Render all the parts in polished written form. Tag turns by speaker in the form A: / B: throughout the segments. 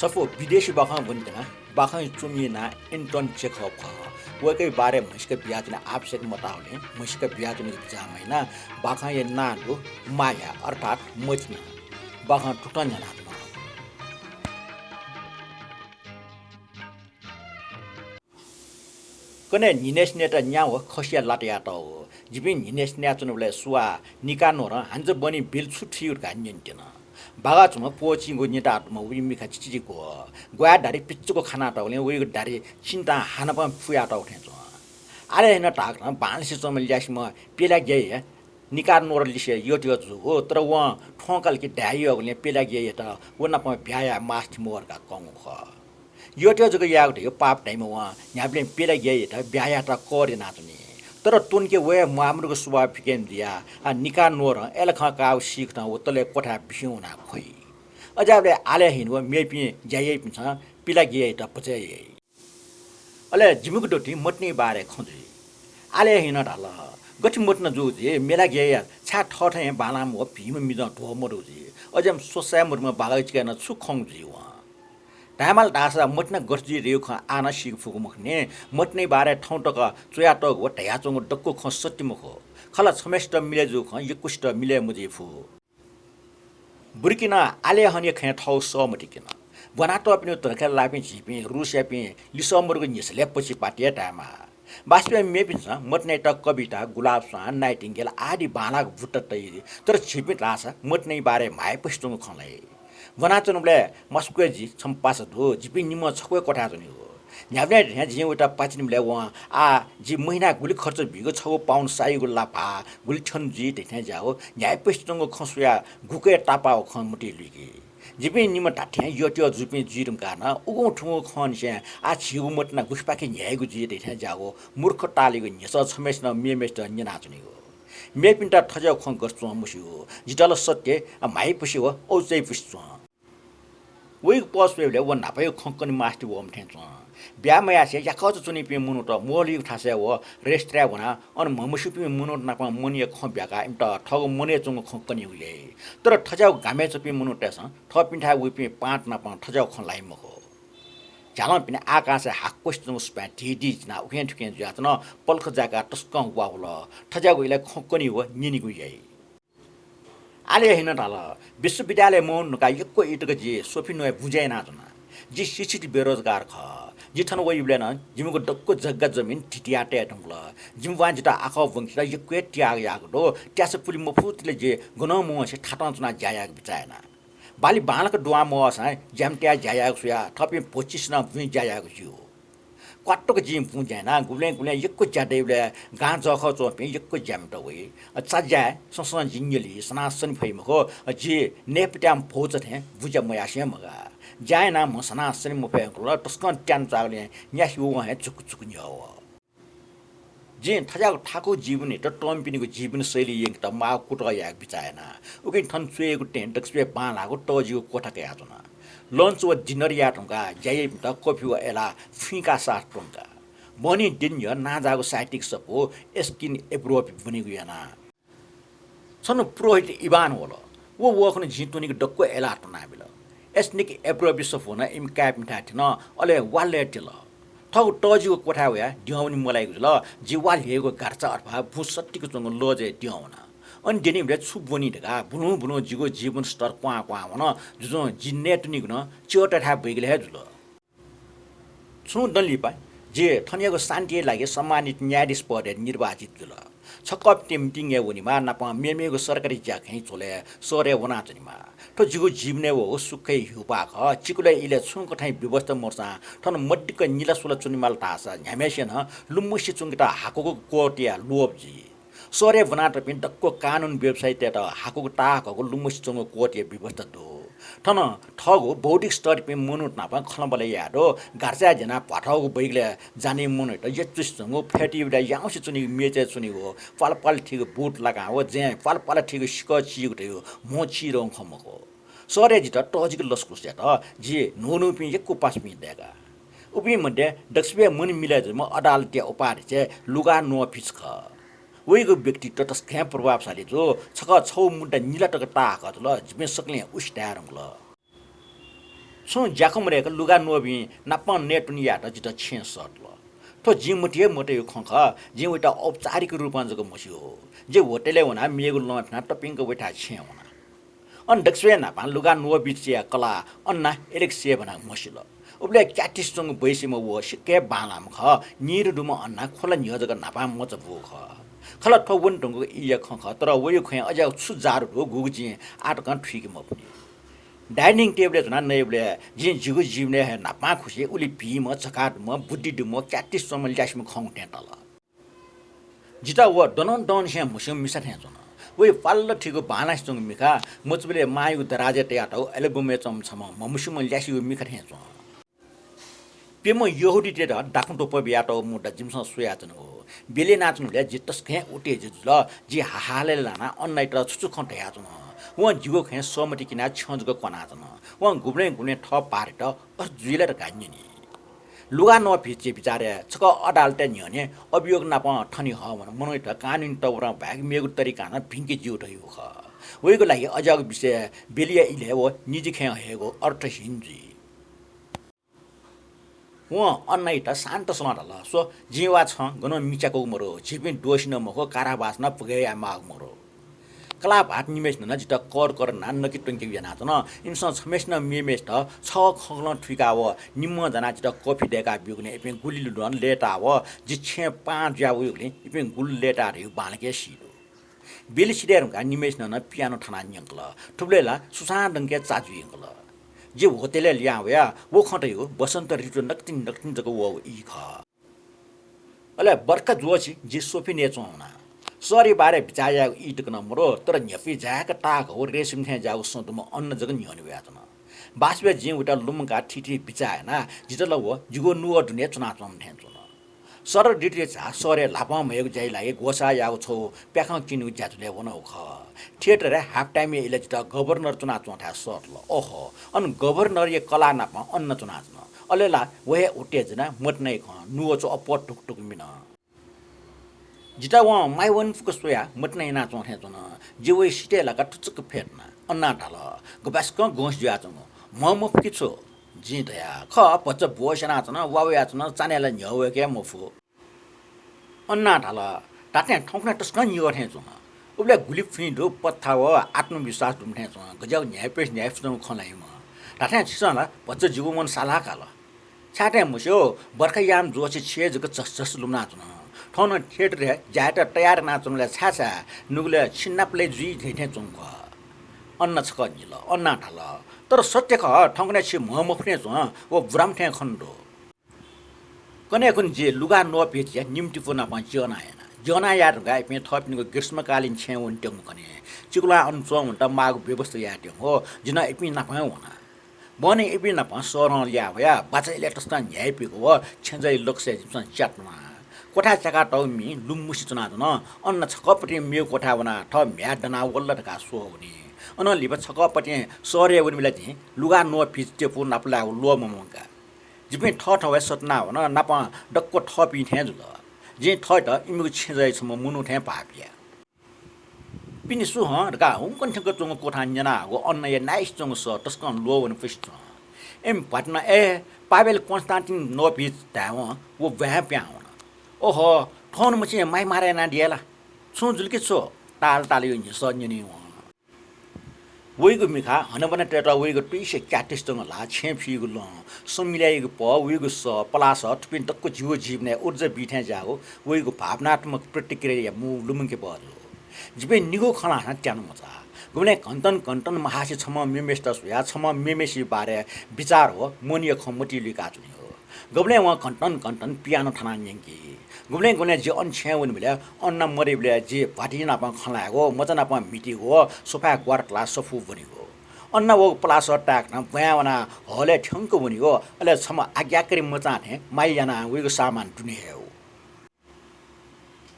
A: सफो विदेशी बाखां बुनितना बाखां चुमिना intern check हो खा वो के बारे मस्के ब्याज ने आप से मतावले मस्के ब्याज ने जामैना बाखां ये नालो माया अर्थात मचना बाखां टुटन जना कने निनेस नेटा न्याव खसिया लाटिया त हो जिबिन निनेस न्या चुनबले सुवा निकानो र हान्ज बनि बिल छुठिउर का निन्टेन बागा चुम पोचिङको नेटा आत्म उइ मिखा चिचिको ग्वा डारी पिच्चुको खाना टाउले उइ डारी चिन्ता हाना पम फुया टाउ ठेछ आले हैन टाक न बालसी चम ल्यासम पेला गे निकार नोर लिसे योटियो जु हो तर व ठोकल कि ढाइयोले पेला गे त वना प भ्याया मास्ति मोरका कङ ख योटियो जको यागट यो पाप टाइम व न्याबले पेला गे त भ्याया त करे नाचनी तर तुनके वे मामरुको सुवा फिकेन दिया आ निका नोर एलखा काउ सिख त उतले कोठा बिउना खोइ अजाबले आले हिन व मेपि जायै पिन्छ पिला गे त पचे अले जिमुक डोटी मटनी बारे खंदि आले हिन ढाल गति मटन जुजे मेला गे छा ठठे बालाम हो भीम मिज ढो मरुजी अजम सोसा मुरमा बागै चिकन सुखङ जीव धामाल दासा मटना गर्जी रेख आना सिक फुक मुखने मटनै बारे ठौटक चोया टक व ढयाचोङ डक्को ख सत्ति मुख खला समेष्ट मिले जु ख यकुष्ट मिले मुजी फु बुर्किना आले हने ख ठौ समटिकिन बनाटो पनि तरका लापि झिपि रुसिया पि लिसमरको निसले पछि पाटिया टामा वास्तवमा मेपिन्छ मटनै टक कविता गुलाब सा नाइटिंगेल आदि बालाक भुट्ट तैरी तर झिपि लासा मटनै बारे माय पस्तुङ खलै वनाचनले मस्कुजी छम्पास धो जिपि निम छक्वे कोठा जनि हो न्याब्ले ढ्या जे उता पाचिनले व आ जि महिना गुली खर्च भिगो छ पाउन्ड साइ गुल्ला भा गुली छन जी देख्या जाओ न्याय पस्तुङ खसुया घुके टापा ख मुटी लिगे जिपि निम टाठ्या योट्यो जुपि जिरुम कान उगौ ठुगो खन से आ छिगु मटना गुस्पाके न्यायगु जी देख्या जाओ मूर्ख टालेगु निस छमेस न मेमेस्ट न्यना जनि हो मेपिन्टा ठजाउ ख गर्छु मुसियो जिटल सत्य माइ पुसी हो औचै पुस्छु वइ पसवेले व नापय खंकनि मास्ति वम ठेन्छ ब्यामया से याखज चुनि पे मुनु त मोली उठासे व रेस्ट्रा वना अन ममुसुपि मुनु नाप मुनिय ख ब्याका इमत ठग मुने चुङ खंकनि उले तर ठजाउ गामे चपि मुनु टेस ठपिन्ठा उपि पाट नाप ठजाउ ख लाइ मखो झाल पिने आकाश हाक्कोस स्पा ढिढि जना उखेन ठुकेन जातन पल्ख जाका टस्क वाउल ठजाउ इले खंकनि व निनिगु यइ आले हिन ढाल विश्वविद्यालय मोन नुका यक्को इटक जे सोफी नय बुझाइ नाजना जी शिक्षित बेरोजगार ख जिठन वइबले न जिमको डक्को जग्गा जमिन टिटियाटे ढंगल जिमवान जिता आखौ वंशा यक्के ट्याग यागडो ट्यास पुलि मफुतले जे गन मो से ठाटा चुना जायाग बिचाएना बाली बालक दुआ मो सा ज्यामट्या जायाग सुया थपि 25 न भुइ जायाग जियो क्वाटोक जिम पुजाना गुले गुले यक्को ज्यादैले गा जख चोपि यक्को ज्यामट वइ चाज्या संसन जिंगली सनासन फैमको जे नेपट्याम भोज थे बुजा मयासे मगा जायना म सनासन मफे कुल तस्कन ट्यान चागले न्यासु वहे चुक चुक न्याव जे थजाको ठाको जीवन त टम्पिनीको जीवन शैली एक त मा कुट याक बिचाएना उकै ठन चुएको टेन्ट स्पे बालाको टजिको कोठाके आतना लन्च व डिनर या ढुङ्गा जाय त कफी व एला फिका साथ ढुङ्गा बनि दिन य नाजाको साइटिक सपो स्किन एप्रोप बनेको याना छन पुरोहित इबान होला वो वखन जितुनिको डक्को एला टनाबिल एस्निक एप्रोप सफोना इम क्यापिन्टा थिन अले वाले टिल ठगु टजिको कोठा वया ड्याउनी मलाइको ल जिवा लिएको गार्चा अथवा भुसट्टीको चंग लोजे ड्याउना अनि डेनिमले छुबोनी ढका बुनु बुनु जिगो जीवन स्तर क्वा क्वा हुन जुजो जिन्नेट निगुन चोटा ठा बैगले हे जुल छु दलिपा जे थनियाको शान्ति लागि सम्मानित न्यायाधीश पदे निर्वाचित जुल छकप टिमटिङ एवनिमा नापा मेमेको सरकारी जाखै चोले सरे वना जनिमा तो जिगो जीवने वो सुखै हुपा ख चिकुले इले छुङको ठाई व्यवस्था मोर्चा थन मड्डिक निला सुला चुनिमाल तासा न्यामेसेन लुम्मुसी चुङटा हाकोको कोटिया लोबजी सरे बनाट पिन डक्को कानुन वेबसाइट त हाकोको टाको लुम्मुसी चुङ कोटिया व्यवस्था दो थन ठगो बौद्धिक स्टडी पे मुनुट नापा खलबले यादो गार्चा जना पठाउको बैगले जाने मुनुट यचुसँग फेटिबडा याउसी चुनि मेचे चुनि हो पलपल ठीक बुट लगा हो जे पलपल ठीक सिक चिगु थियो मोची रङ खमको सरे जित टजिक लस्कुस त जे नोनु पि एकको पास पि देगा उपि मध्ये दक्षबे मुनि मिले जम अदालत उपाधि चाहिँ लुगा नो फिस ख वइको व्यक्ति तटस्थ प्रभावशाली जो छक छौ मुन्टा निला टक ताक ल जिमे सक्ले उस्टारङ ल छु ज्याकमरेका लुगा नोबी नाप्पा नेटुनिया त जित छे सटल तो जी मुटिए मोटे यो खंख जी उटा औपचारिक रूपमा जको मसियो जे होटेले हुना मेगु लफना टपिङको बैठा छे हुना अन दक्षवे ना पान लुगा नो बिचिया कला अन्ना एलेक्सिए बना मसिल उबले क्याटिससँग बैसीमा वो सिके बालाम ख निर दुम अन्ना खोला नियोजक नापा मच बो ख खला ठवन ढंगको इया खंख तर वयो ख अझ छु जार हो गुगजी आटकन ठिक म पनि डाइनिङ टेबल जना नैबले जिन जिगु जिवने हे नापा खुसी उली भीम चकाट म बुद्धि दुम क्याटिस समल ल्यासम खंग तल जिता व डन डन से मुसम मिसा थे जन वे पाल्ल ठिको बालास जंग मिखा मचबले मायु दराजे टेयाटो एल्बम चम छम ममुसम ल्यासी मिखा थे जन पेम यहुडी टेट डाकुं टोप बियाटो मुडा जिमस सुया जन हो बेले नाच्नुले जितस खे उटे जुल जि हाहाले लाना अननाइट छुचु खन्ट या जन व जिगो खे समति किना छजको कना जन व गुब्ने गुने ठ पारेट अर जुइले र गान्यनी लुगा न भिचे बिचारे छक अदालते न्यने अभियोग नाप ठनी ह मन मनोइट कानुन तौरा भाग मेगु तरिका न भिंके जिउ रह्यो ख वेको लागि अजग विषय बेलिया इले व निजी खे हेगो अर्थहीन जी व अन्नाइट शान्त सलाडल सो जीवा छ गन मिचाको मरो छिपिन दोसिन मको कारावास न पुगेया माग मरो कला भात निमेश न जित कर नान नकि टंके बिना न इमस छमेश न मेमेश त छ खगल ठिका व निम्म जना जित कफी देका बिगने एपे गुली लुन लेटा व जिछे पाँच ज्या उगले एपे गुल लेटा रे बालके सिलो बेली सिडेरका निमेश न पियानो ठाना न्यंकल ठुब्लेला सुसान दंके चाजु यंकल जे होतेले ल्यावया वो खटयो बसन्त ऋतु नक्तिन नक्तिन जको वो इ ख अले बर्का जोछि जे सोफी ने चौना सरी बारे बिचाया इटक नमरो तर न्यफी जाका टाक हो रेसिम थे जाउ सन्तम अन्न जगन न्यनु यातना बासबे जे उटा लुमका ठिठी बिचायना जितल वो जुगो नुअ दुने चुना चम थे चुन सर डिटे जा सरे लापा मयोग जाइ लागे गोसा याउ छौ प्याखा किनु ज्यातले वनौ ख थिएटर हाफ टाइम इले जित गभर्नर चुना चोठा सरल ओहो अन गभर्नर ये कला नापा अन्न चुना चुन अलेला वहे उटेजना मटनै ख नुअ चो अप टुक टुक मिन जिता वहाँ माई वन फुक सोया मटनै ना चोथे चुन जिवे सिटे लगा टुचक फेर्ना अन्ना ढाल गबास क गोस ज्या चुन म किछो जी दया ख पच बोसना चुन वावे चुन चानेला न्यवे के मफु अन्ना ढाल टाटे ठौकना टस्क न्यो थे चुन उबले गुलिप फिन्दो पत्था व आत्मविश्वास दुम्थे चुन गजौ न्यायपेश न्यायफुन खलाई म टाटे छिसला पच जिगु मन साला काल छाटे मुस्यो बर्खा याम जोछि छे जग चस लुमना चुन ठौन थिएटर ज्याट तयार नाचुनले छाछा नुगले छिन्नाप्ले जुइ थेथे चुङ अन्न छक निल अन्ना ढाल तर सत्य ख ठौकने छि मफने च ओ ब्राम थे खण्डो कने कुन जे लुगा नो पेचिया निम्ति पुना प जना यार गाय पे थपिनको ग्रीष्मकालीन छेउन टेम कने चिकुला अनसो हुन्ट माग व्यवस्था याटे हो जिन एपि नपाउ हुना बने एपि नपा सर ल्या भया बाचाइले टस्ता न्यायपिको हो छेजै लक्ष्य जिसन च्याटमा कोठा चका टौमी लुम्मुसी चुना न अन्न छकपटी मेउ कोठा बना ठ म्या डना वल्ल ढका सो हुने अन लिब छकपटी सरे वन मिला चाहिँ लुगा नो फिस्टे पु नपला लो ममका जिपे ठ ठ वस सतना न नपा डक्को ठपि थे जुल जे ठ त इमु छेजै छम मुनु थे पापिया पिनि सु ह ढका हुन कन्ठक चंग कोठा न्जना गो अन्न या नाइस चंग स तस्कन लो वन फिस्ट एम पटना ए पावेल कन्स्टान्टिन नो फिस दाव वो व्या प्या ओहो ठौन मचे माइ मारे ना दिएला छु जुलके छो ताल तालियो नि सन्यनि वइगु मिखा हनबन टेटा वइगु पिसे क्याटिस तंग ला छे फिगु ल समिलाइगु प वइगु स प्लास टपिन तक्को जीव जीवने ऊर्जा बिठे जागो वइगु भावनात्मक प्रतिक्रिया मु लुमके बलो जिबे निगो खना ह ट्यानु मचा गुने कन्तन महासी छम मेमेस्ट सुया छम मेमेसी बारे विचार हो मोनिय खमटी लिका चुनि हो गबले व कन्तन पियानो थाना न्यंकी गुने जे अन छेउन मिले अन्न मरे बिले जे पाटिना प खलागो मचना प मिटी हो सोफा क्वार क्लास सफु बनि हो अन्न वो प्लास टाक न बयावना हले ठंक बनि हो अले छम आज्ञाकारी मचा थे माइयाना उइगो सामान टुनि हेउ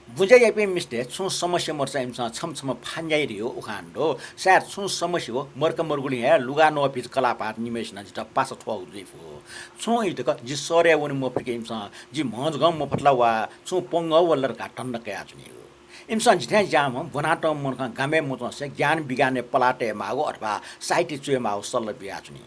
A: बुझे यापे मिस्टे छु समस्या मर्चा इमसा छम फान्याइ रियो उखान्डो सार छु समस्या हो मर्क मर्गुली हे लुगा नो पिच कला पात निमेश न जित पास थौ जिफो छु इतक जि सरे वन म फिके इमसा जि मज गम म फटला वा छु पंग वल्लर का टन्न के आजुनि इमसा जिथे जाम बनाट मनका गामे म से ज्ञान विज्ञान पलाटे मागो अथवा साहित्य चुए मागो सल्ल बियाजुनि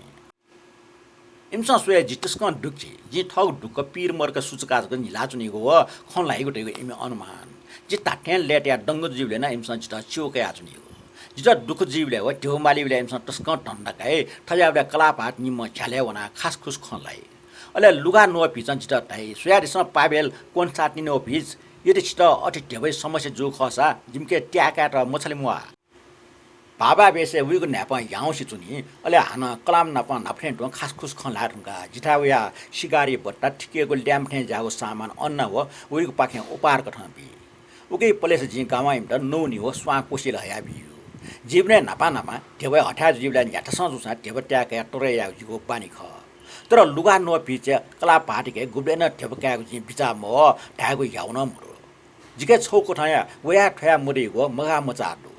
A: 임상 소야 지트스건 둑지 지 턱 둑거 पीर मर्क सूचकाजको निलाचुनिको हो खन लागेको टेको इमे अनुमान जि ताटेन लेट्या दङ्ग जीवले ना इमसन जिता चिउके आचुनिको जिता दुख जीवले हो त्यो मालिले इमसन तस्क टन्डकाए ठजाबले कलापात निम झ्याले वना खास खुस खनलाई अले लुगा नो पिचन जिता ताई सोयादिस पाबेल कोन साटनि नो पिच यदि छिटा अति ढेबै समस्या जो खसा जिमके ट्याका र मछली मुआ बाबा बेसे उइको न्यापा याउँसी चुनी अले हान कलाम नापा नाफ्ने ढों खास खुस खन लारुङका जिठावया सिगारी बट्टा ठिकेको ल्याम्ठे जागो सामान अन्न हो उइको पाखे उपार कठम्पी उकै पलेस जि गाउँमा त नौनी हो स्वा कोसिल हया बियो जीवने नापा नापा ढेबै हठा जीवलाई याटसँग जुसा ढेबै ट्याका टरे या जिगो पानी ख तर लुगा नो पिचे कला पाटीके गुब्लेन ढेबकाको जि बिचा म ढागो याउन मरो जिके छौको ठया वया ठया मरेको मगा मचाडो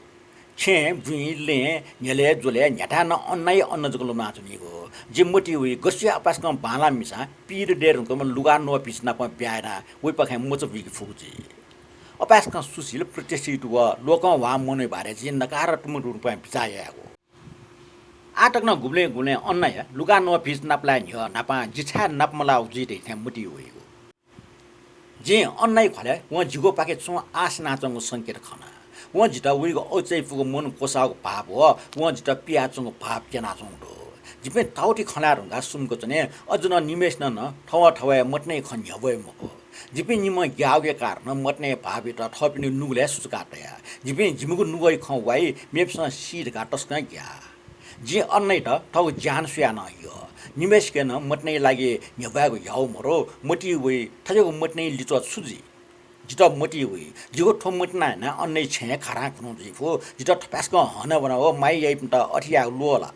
A: छे बुइ ले नेले जुले न्याटा न अन्नाइ अन्न जगलो माचुनिको जिम्मुटी उइ गसिया अपासकम बाला मिसा पीर डेरको म लुगा नो पिसना प ब्यारा उइ पखे मोच बिक फुजी अपासकम सुशील प्रतिष्ठित व लोक वा मने बारे जि नकारात्मक रूपमा बिचाएको आटक न गुब्ले गुले अन्नाय लुगा नो पिस नापला न्य नापा जिछा नापमला उजि थे मुटी उइको जे अन्नाइ खले व जिगो पाके छु आस नाचंगो संकेत खना व जिता उइको औचै पुगो मन कोसाको भाव हो व जिता पियाचंगो भाव केना चंगो जिपे ताउटी खलारुङगा सुमको चने अजुन निमेष न ठवा ठवा मट्नै खन्यवय मको जिपे निम ग्याउगे कारण मट्नै भावित थपिनु नुगले सुचकाटया जिपे जिमुको नुगै खवाई मेपस सिरका टस्का ग्या जे अन्नै त ठौ ज्यान सुया न यो निमेष केन मट्नै लागि न्यवाको याउ मरो मटी वे थजको मट्नै लिचो सुजी जिता मटी वे जिगो ठो मट्ना न अन्नै छे खरा खुनु जिफो जिता थपासको हन बना हो माइ याइ त अठिया लोला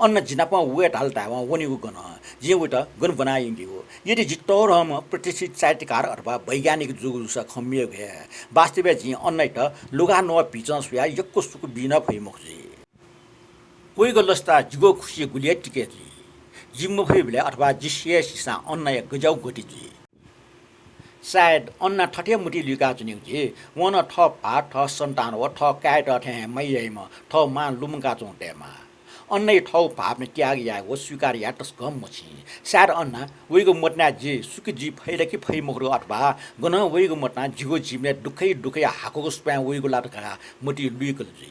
A: अन्न जिनापा वेट हाल्टा वा वनिगु गन जे उट गन बनाइन्दि हो यदि जित्तो रहम प्रतिष्ठित साहित्यकार अथवा वैज्ञानिक जुगुस खमियो भए वास्तवमा जि अन्नै त लुगा नो पिचस या यक्को सुकु बिना भइमखजी कोही गलस्ता जिगो खुसी गुलिया टिकेजी जिम्म भइबले अथवा जिसिए सिसा अन्नै गजाउ गटिजी सायद अन्ना ठटे मुटी लिका चुनिउ जे वन ठ पा ठ सन्तान व ठ काट ठे मैयैम ठ मा लुमका चोटेमा अन्नै ठौ भावने त्याग या हो स्वीकार या तस गम मछि सार अन्ना वइगो मटना जे सुकी जी फैले कि फै मखरो अथवा गन वइगो मटना जिगो जीवने दुखै दुखै हाको स्पा वइगो लाटका मुटी लुइकल जी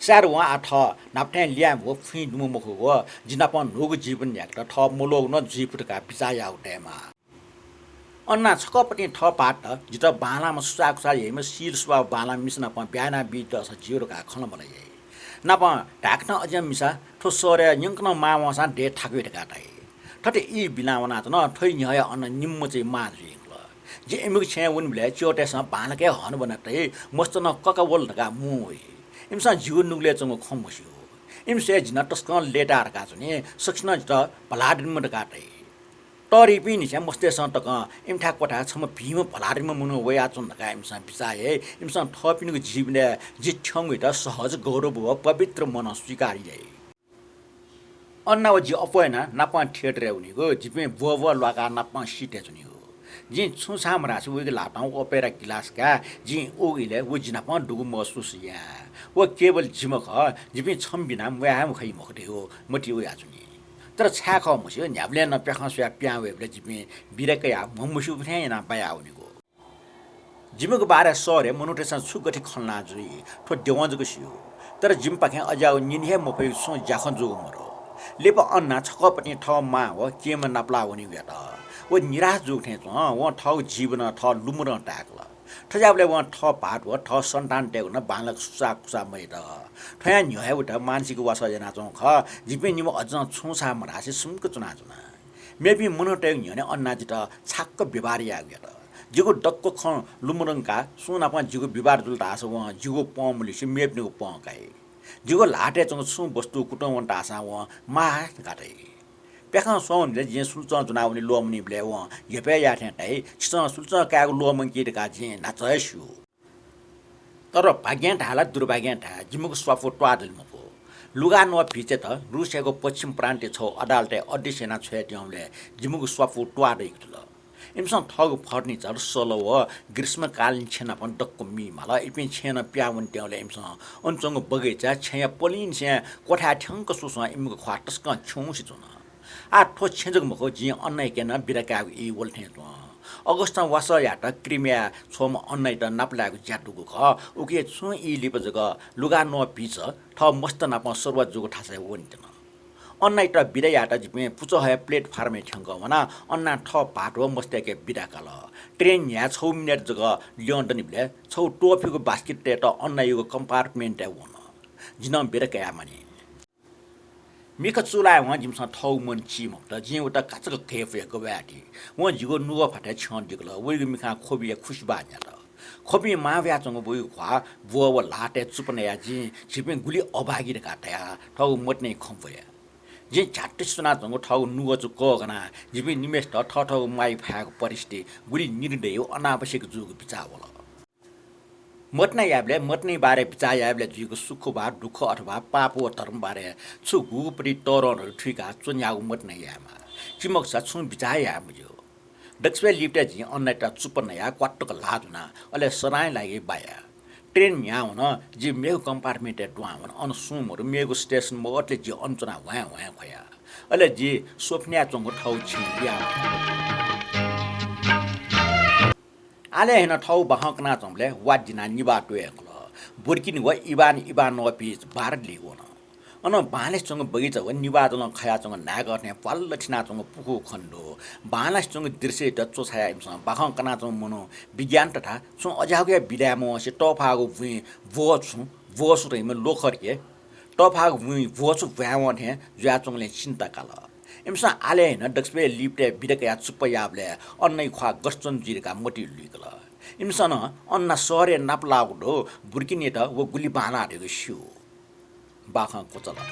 A: सार वा आठ नाप्टे ल्याम हो फि दुम मखो हो जिनापन नोग जीवन याक्ट ठ मोलो न जीवटका बिचाया उटेमा अन्ना छकपटी ठ पाट जित बालामा सुसाकुसा हेम शिर सुवा बाला मिसना प ब्याना बिट स जिरोका खन मलाई नाप ढाक्न अझ मिसा ठोसरे यङ्कन मावसा डे ठाकुरका टाइ ठटे इ बिलावना त न ठै न्याय अन्न निम्म चाहिँ माजिङ जे एमुक छे उनले चोटेस बालके हन बनते मस्त न ककवल ढका मुइ इमसा जीवन नुगले चंग खमसियो इमसे जिना टस्कन लेटार का चने सक्सन त भलाडिन मडका टाइ तरी पनि छ मस्ते सन्तक इमठा कोठा छम भीम भलारिम मुनु वया चुन ढका इमसा बिचाए इमसा थपिनुको जीवने जिच्छङ त सहज गौरव व पवित्र मन स्वीकारी जाए अन्नावजी अपयना नापा थिएटर उनीको जिपे बव लगा नापा सिटे चुनियो जि छुसाम रासु उइक लाटाउ ओपेरा गिलासका जि ओगिले उजिना प डुगु महसुस या व केवल जिमख जिपे छम बिना म्याम खै मखटे हो मटी उया चुनि तर छाख मस्यो न्याब्ले न प्याखसया प्यावेबले जिपे बिरकया ममुसु भ्याना पाया उनीको जिमको बारे सरे मनुटेसन सुगठी खल्ना जुइ ठो देवजको सियो तर जिम पाखे अजाउ निन्हे मफै सो जाखन जोग मरो लेप अन्ना छकपटी ठ मा हो केम नाप्ला उनी वेट वो निराश जुग्थे च व ठ जीवन ठ लुमर टाक्ला ठजाबले व ठ पाट व ठ सन्तान टेगु न बालक सुसा कुसा मैद ठया न्याय उठ मानसिक वास जना च ख जिपे निम अझ छुसा मरासे सुमको चुना चुना मेबी मनोटेग न्याने अन्ना जित छाक्क बिबारी आगेट जिगो डक्को ख लुमरङका सुना प जिगो बिबार जुल्टा आस व जिगो पमलिसि मेप्नेको पकाइ जिगो लाटे चंग सु वस्तु कुटवन टासा व मा गाटै पेखा सोनले जे सुल्च जुनाउने लोमनी ब्ले व यपे याथे तै छ सुल्च कागो लोमन किटका जे नाचयसु तर भाग्य ढाला दुर्भाग्य ढा जिमुको स्वाफो ट्वादल मको लुगा न फिचे त रुसियाको पश्चिम प्रान्त छौ अदालते अडिसेना छ्याट्याउले जिमुको स्वाफो ट्वादै कुल इमसँग ठग फर्निचर सलो व ग्रीष्मकालीन छेना पनि डक्को मिमाला इपि छेन प्यावन ट्याउले इमसँग अनचंग बगैँचा छ्या पलिन छ्या कोठा ठ्याङ्क सुस इमको ख्वाटस्क छौसी चुन आ ठो छेजक मको जी अन्नाइ केन बिरका इ वल्थे त अगस्त वास याट क्रिमिया छोम अन्नाइ त नाप्लाको ज्याटुको ख उके छु इ लिप जग लुगा न पिच ठ मस्त नाप सर्व जुगो ठासे वन्टेन अन्नाइ त बिरा याट जिमे पुच है प्लेटफार्मे ठ्याङ्ग वना अन्ना ठ पाटो मस्तेके बिराकल ट्रेन या 6 मिनेट जग ल्यान्ड निबले छौ टोफीको बास्केट त अन्नाइको कम्पार्टमेन्ट वन जिन बिरका माने मिख चुलाए वहाँ जिमसँग ठौ मन चिमक त जिउ उता काचक केफे गबाटी वहाँ जिगो नुवा फाटे छन दिगल वइगु मिखा खोबिया खुशबा न्या त खोबी माव्या चंग बुइ ख्वा बुवा लाटे चुपने या जि छिपे गुली अभागी रे काटया ठौ मटने खम्पया जे झाट्टे सुना चंग ठौ नुवा चु कगना जिबे निमेष त ठठौ माइ फाको परिस्थिति गुली निर्दय अनावश्यक जुग बिचावल मट्ने याबले मट्ने बारे बिचा याबले जुगो सुख बा दुख अथवा पापो धर्म बारे छु गुपरि तोरण ठिका चुन्याउ मट्ने यामा चिमक सा छु बिचा या मुजो दक्षवे लिप्टे जी अन्नाइटा चुपन या क्वाटक लाजुना अले सराय लागि बाया ट्रेन याउ न जी मेगु कम्पार्टमेन्ट टुवावन अन सुमहरु मेगु स्टेसन मोटले जी अञ्चना वया वया खया अले जी सोफनिया चंग ठौ छिया आले हेन ठौ बहकना चम्ले वाजिना निबा टुएकल बुर्किनी व इबान व पिज भारत लिगोन अन बालेस चंग बगैचा व निवादन खया चंग नागर्ने पल्ल ठिना चंग पुकु खण्डो बालेस चंग दृश्य त चोछाया इमसँग बहकना चंग मनो विज्ञान तथा सो अजागे बिदामो से टफागो भुइ वोसु रेम लोखरके टफागो भुइ वोसु व्यावन हे ज्या चंगले चिन्ता काल इमसा आले हैन दक्षबे लिप्टे बिदकया चुपयाबले अन्नै ख्वा गस्तन जिरका मोटी लिगल इमसन अन्ना सरे नापलाउडो बुर्किने त व गुली बाना रे सियो बाखा कोचला